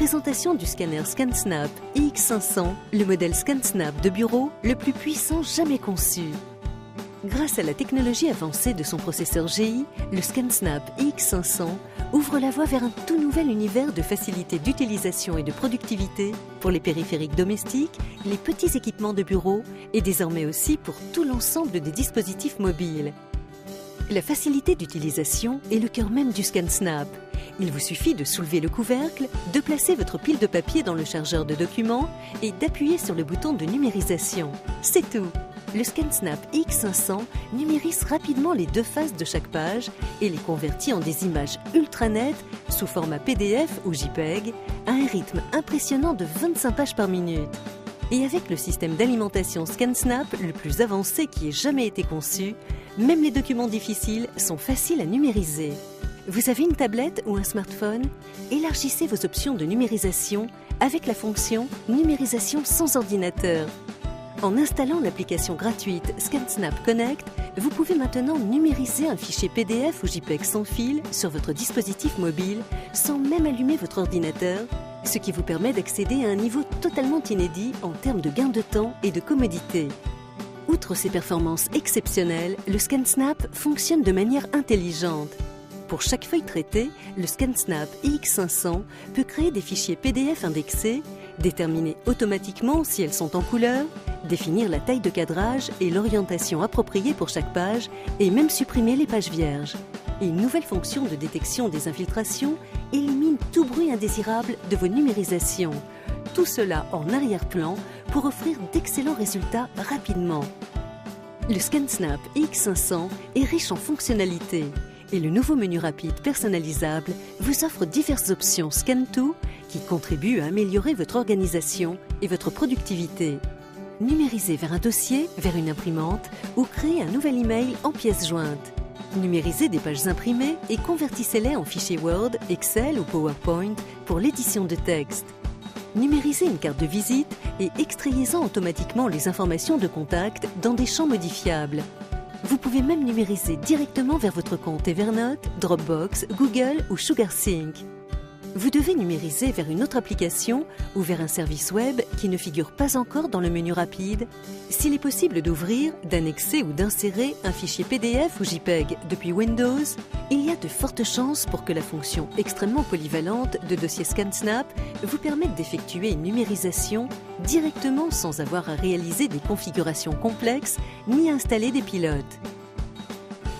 présentation du scanner ScanSnap iX500, le modèle ScanSnap de bureau le plus puissant jamais conçu. Grâce à la technologie avancée de son processeur GI, le ScanSnap iX500 ouvre la voie vers un tout nouvel univers de facilité d'utilisation et de productivité pour les périphériques domestiques, les petits équipements de bureau et désormais aussi pour tout l'ensemble des dispositifs mobiles. La facilité d'utilisation est le cœur même du ScanSnap. Il vous suffit de soulever le couvercle, de placer votre pile de papier dans le chargeur de documents et d'appuyer sur le bouton de numérisation. C'est tout! Le ScanSnap iX500 numérise rapidement les deux faces de chaque page et les convertit en des images ultra nettes sous format PDF ou JPEG à un rythme impressionnant de 25 pages par minute. Et avec le système d'alimentation ScanSnap le plus avancé qui ait jamais été conçu, même les documents difficiles sont faciles à numériser. Vous avez une tablette ou un smartphone? Élargissez vos options de numérisation avec la fonction numérisation sans ordinateur. En installant l'application gratuite ScanSnap Connect, vous pouvez maintenant numériser un fichier PDF ou JPEG sans fil sur votre dispositif mobile sans même allumer votre ordinateur, ce qui vous permet d'accéder à un niveau totalement inédit en termes de gain de temps et de commodité. Outre ses performances exceptionnelles, le ScanSnap fonctionne de manière intelligente. Pour chaque feuille traitée, le ScanSnap iX500 peut créer des fichiers PDF indexés, déterminer automatiquement si elles sont en couleur, définir la taille de cadrage et l'orientation appropriée pour chaque page et même supprimer les pages vierges. Et une nouvelle fonction de détection des infiltrations élimine tout bruit indésirable de vos numérisations. Tout cela en arrière-plan pour offrir d'excellents résultats rapidement. Le ScanSnap iX500 est riche en fonctionnalités et le nouveau menu rapide personnalisable vous offre diverses options Scan To qui contribuent à améliorer votre organisation et votre productivité. Numérisez vers un dossier, vers une imprimante ou créez un nouvel email en pièces jointes. Numérisez des pages imprimées et convertissez-les en fichiers Word, Excel ou PowerPoint pour l'édition de texte. Numérisez une carte de visite et extrayez-en automatiquement les informations de contact dans des champs modifiables. Vous pouvez même numériser directement vers votre compte Evernote, Dropbox, Google ou SugarSync. Vous devez numériser vers une autre application ou vers un service web qui ne figure pas encore dans le menu rapide. S'il est possible d'ouvrir, d'annexer ou d'insérer un fichier PDF ou JPEG depuis Windows, il y a de fortes chances pour que la fonction extrêmement polyvalente de dossier ScanSnap vous permette d'effectuer une numérisation directement sans avoir à réaliser des configurations complexes ni à installer des pilotes.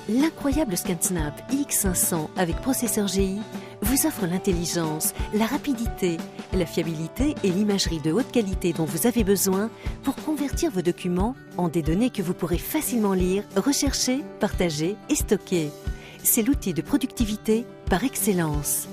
L'incroyable ScanSnap iX500 avec processeur GI vous offre l'intelligence, la rapidité, la fiabilité et l'imagerie de haute qualité dont vous avez besoin pour convertir vos documents en des données que vous pourrez facilement lire, rechercher, partager et stocker. C'est l'outil de productivité par excellence.